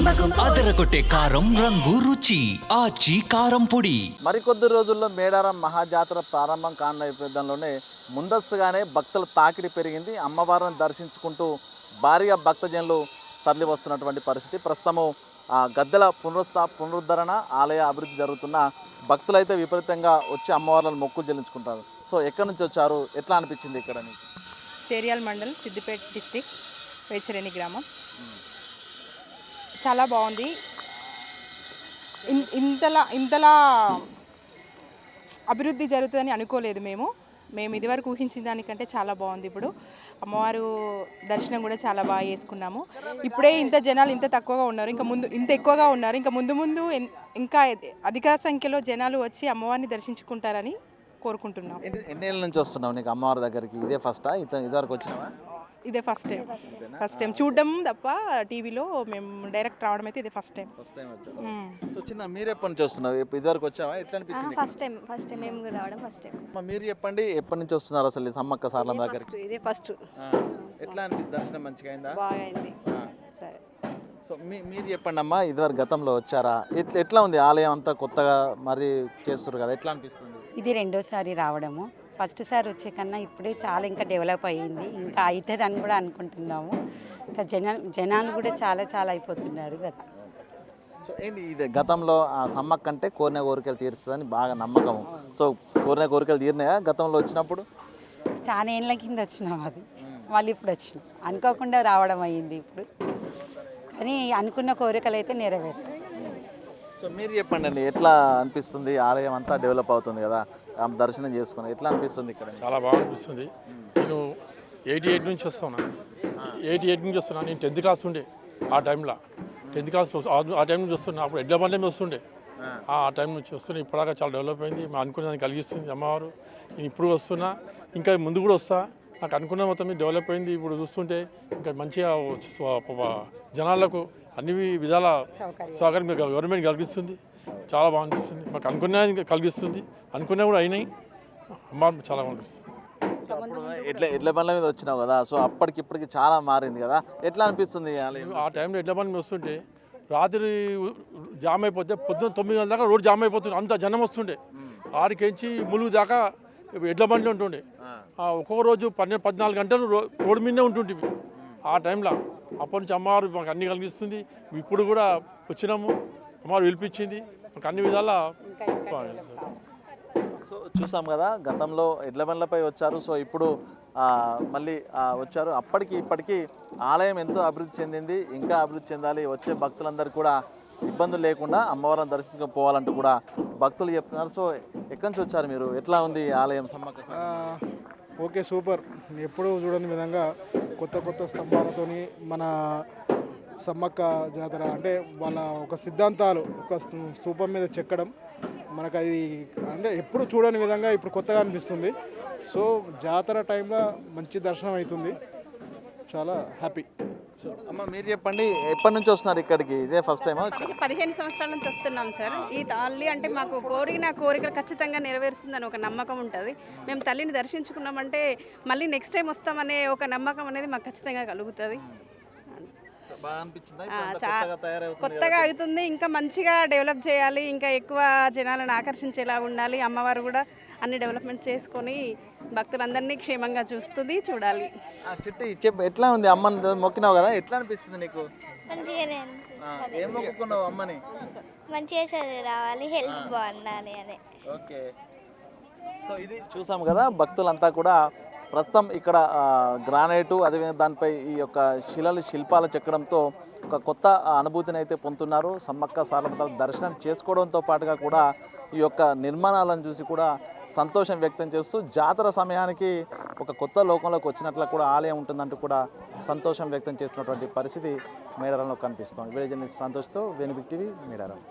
అదరగొట్టే కారం రంగు రుచి ఆచి కారం పొడి. మరికొద్ది రోజుల్లో మేడారం మహాజాతర ప్రారంభం కాని నేపథ్యంలోనే ముందస్తుగానే భక్తుల తాకిడి పెరిగింది. అమ్మవారిని దర్శించుకుంటూ భారీగా భక్తజనులు తరలి వస్తున్నటువంటి పరిస్థితి. ప్రస్తుతము గద్దెల పునరుద్ధరణ ఆలయ అభివృద్ధి జరుగుతున్న భక్తులైతే విపరీతంగా వచ్చి అమ్మవార్లను మొక్కులు చెల్లించుకుంటారు. సో ఎక్కడి నుంచి వచ్చారు, ఎట్లా అనిపించింది ఇక్కడ మీకు? చేర్యాల మండల్, సిద్దిపేట డిస్టిక్, వేచరేని గ్రామం. చాలా బాగుంది. ఇంతలా అభివృద్ధి జరుగుతుందని అనుకోలేదు మేము ఇదివరకు ఊహించిన దానికంటే చాలా బాగుంది. ఇప్పుడు అమ్మవారు దర్శనం కూడా చాలా బాగా చేసుకున్నాము. ఇప్పుడే ఇంత జనాలు ఇంత తక్కువగా ఉన్నారు, ఇంకా ముందు ఇంత ఎక్కువగా ఉన్నారు. ఇంకా ముందు ఇంకా అధిక సంఖ్యలో జనాలు వచ్చి అమ్మవారిని దర్శించుకుంటారని కోరుకుంటున్నాం. ఎన్నేళ్ళ నుంచి వస్తున్నావు నీకు అమ్మవారి దగ్గరికి? ఇదే ఫస్టా, ఇదివరకు వచ్చినావా? ఇదే ఫస్ట్ టైం చూడడం తప్ప, టీవీలో మేము డైరెక్ట్ రావడం అయితే ఇదే ఫస్ట్ టైం. సో చిన్న మీరు ఎప్పటి నుంచి వస్తున్నారు? ఇదివరకు వచ్చావా? ఎట్లా అనిపించింది? ఫస్ట్ టైం మేము రావడం ఫస్ట్ టైం. మీరు చెప్పండి, ఎప్పటి నుంచి వస్తున్నారు అసలు సమ్మక్క సార్ల దగ్గరికి? ఇదే ఫస్ట్. ఎట్లా అనిపించింది? దర్శనం మంచిగా అయిందా? బాగా అయింది. సరే. సో మీరు చెప్పండి అమ్మా, ఇదివరకు గతంలో వచ్చారా? ఎట్లా ఉంది ఆలయం అంతా కొత్తగా మరి చేస్తారు కదా, ఎట్లా అనిపిస్తుంది? ఇది రెండోసారి రావడము. ఫస్ట్ సారి వచ్చే కన్నా ఇప్పుడే చాలా ఇంకా డెవలప్ అయ్యింది, ఇంకా అవుతుంది అని కూడా అనుకుంటున్నాము. ఇంకా జనాలు కూడా చాలా అయిపోతున్నారు కదా. సో ఏంటి ఇది, గతంలో సమ్మక్క అంటే కోరిన కోరికలు తీరుస్తుందని బాగా నమ్మకం. సో కోరిన కోరికలు తీరినాయా గతంలో వచ్చినప్పుడు? చాలా ఏళ్ళ కింద వచ్చినాం, అది మళ్ళీ ఇప్పుడు వచ్చినాం. అనుకోకుండా రావడం అయ్యింది ఇప్పుడు, కానీ అనుకున్న కోరికలు అయితే నెరవేరుతాయి. సో మీరు చెప్పండి అండి, ఎట్లా అనిపిస్తుంది? ఆలయం అంతా డెవలప్ అవుతుంది కదా, దర్శనం చేసుకుని ఎట్లా అనిపిస్తుంది ఇక్కడ? చాలా బాగా అనిపిస్తుంది. నేను 88 నుంచి వస్తున్నా. 88 నుంచి వస్తున్నా. నేను 10th క్లాస్ ఉండే ఆ టైంలో. 10th క్లాస్లో ఆ టైం నుంచి వస్తున్నా. అప్పుడు ఎడ్ల బండి వస్తుండే. ఆ టైం నుంచి వస్తున్నా. ఇప్పటిదాకా చాలా డెవలప్ అయింది. మేము అనుకున్నదాన్ని కలిగిస్తుంది అమ్మవారు. నేను ఇప్పుడు వస్తున్నా, ఇంకా ముందు కూడా వస్తా. నాకు అనుకున్న మొత్తం డెవలప్ అయింది. ఇప్పుడు చూస్తుంటే ఇంకా మంచిగా జనాలకు అన్ని విధాల సహకారం గవర్నమెంట్ కలిగిస్తుంది. చాలా బాగా అనిపిస్తుంది. మాకు అనుకున్నా కలిగిస్తుంది, అనుకున్నా కూడా అయినాయి. అమ్మ చాలా అనిపిస్తుంది. ఎడ్ల బండ్ల మీద వచ్చినావు కదా, సో అప్పటికిప్పటికి చాలా మారింది కదా, ఎట్లా అనిపిస్తుంది? ఆ టైంలో ఎడ్ల బండి మీద వస్తుంటే రాత్రి జామ్ అయిపోతే పొద్దున్న 9 గంటల దాకా రోడ్డు జామ్ అయిపోతుంది. అంత జనం వస్తుండే. 6కెంచి ములుగు దాకా ఎడ్ల బండ్లు ఉంటుండే. ఒక్కొక్క రోజు 14 గంటలు రోడ్డు మీదనే ఉంటుంటివి ఆ టైంలో. అప్పటి నుంచి అమ్మవారు మాకు అన్ని కలిగిస్తుంది. ఇప్పుడు కూడా వచ్చినాము, అమ్మవారు పిలిపించింది, మాకు అన్ని విధాలా. సో చూసాం కదా, గతంలో ఎడ్ల బండ్లపై వచ్చారు, సో ఇప్పుడు మళ్ళీ వచ్చారు. అప్పటికి ఇప్పటికీ ఆలయం ఎంతో అభివృద్ధి చెందింది, ఇంకా అభివృద్ధి చెందాలి. వచ్చే భక్తులందరూ కూడా ఇబ్బందులు లేకుండా అమ్మవారిని దర్శించుకొని పోవాలంటూ కూడా భక్తులు చెప్తున్నారు. సో ఎక్కడి నుంచి వచ్చారు మీరు? ఎట్లా ఉంది ఆలయం సమ్మక్క? Okay, super. ఎప్పుడూ చూడని విధంగా కొత్త స్తంభాలతోని మన సమ్మక్క జాతర అంటే వాళ్ళ ఒక సిద్ధాంతాలు ఒక స్తూపం మీద చెక్కడం మనకు అది అంటే ఎప్పుడు చూడని విధంగా ఇప్పుడు కొత్తగా అనిపిస్తుంది. సో జాతర టైంలో మంచి దర్శనం అవుతుంది. చాలా హ్యాపీ. అమ్మ మీరు చెప్పండి, ఎప్పటి నుంచి వస్తున్నారు ఇక్కడికి? ఇదే ఫస్ట్ టైమా? 15 సంవత్సరాల నుంచి వస్తున్నాం సార్. ఈ తల్లి అంటే మాకు కోరికలు ఖచ్చితంగా నెరవేరుస్తుందని ఒక నమ్మకం ఉంటుంది. మేము తల్లిని దర్శించుకున్నామంటే మళ్ళీ నెక్స్ట్ టైం వస్తామనే ఒక నమ్మకం అనేది మాకు ఖచ్చితంగా కలుగుతుంది. కొత్తగా అవుతుంది, ఇంకా మంచిగా డెవలప్ చేయాలి, ఇంకా ఎక్కువ జనాలను ఆకర్షించేలా ఉండాలి. అమ్మవారు కూడా అన్ని డెవలప్మెంట్స్ చేసుకొని భక్తులందరినీ క్షేమంగా చూడాలి. ఎట్లా ఉంది? అమ్మని మొక్కినావు కదా, ఎట్లా అనిపిస్తుంది నీకు? మంచిగానే ఏం మొక్కుకున్నావు అమ్మని? మంచిగా చదివి రావాలి, హెల్త్ బాగుండాలి అని. ఓకే. సో ఇది చూసాం కదా, భక్తులంతా కూడా ప్రస్తుతం ఇక్కడ గ్రానైటు అదేవిధంగా దానిపై ఈ యొక్క శిల్పాలు చెక్కడంతో ఒక కొత్త అనుభూతిని అయితే పొందుతున్నారు. సమ్మక్క సారలమ్మ దర్శనం చేసుకోవడంతో పాటుగా కూడా ఈ యొక్క నిర్మాణాలను చూసి కూడా సంతోషం వ్యక్తం చేస్తూ జాతర సమయానికి ఒక కొత్త లోకంలోకి వచ్చినట్లు కూడా ఆలయం ఉంటుందంటూ కూడా సంతోషం వ్యక్తం చేస్తున్నటువంటి పరిస్థితి మేడారంలో కనిపిస్తుంది. విలేజ్ సంతోష్తో వెనుబిక్ టీవీ, మేడారం.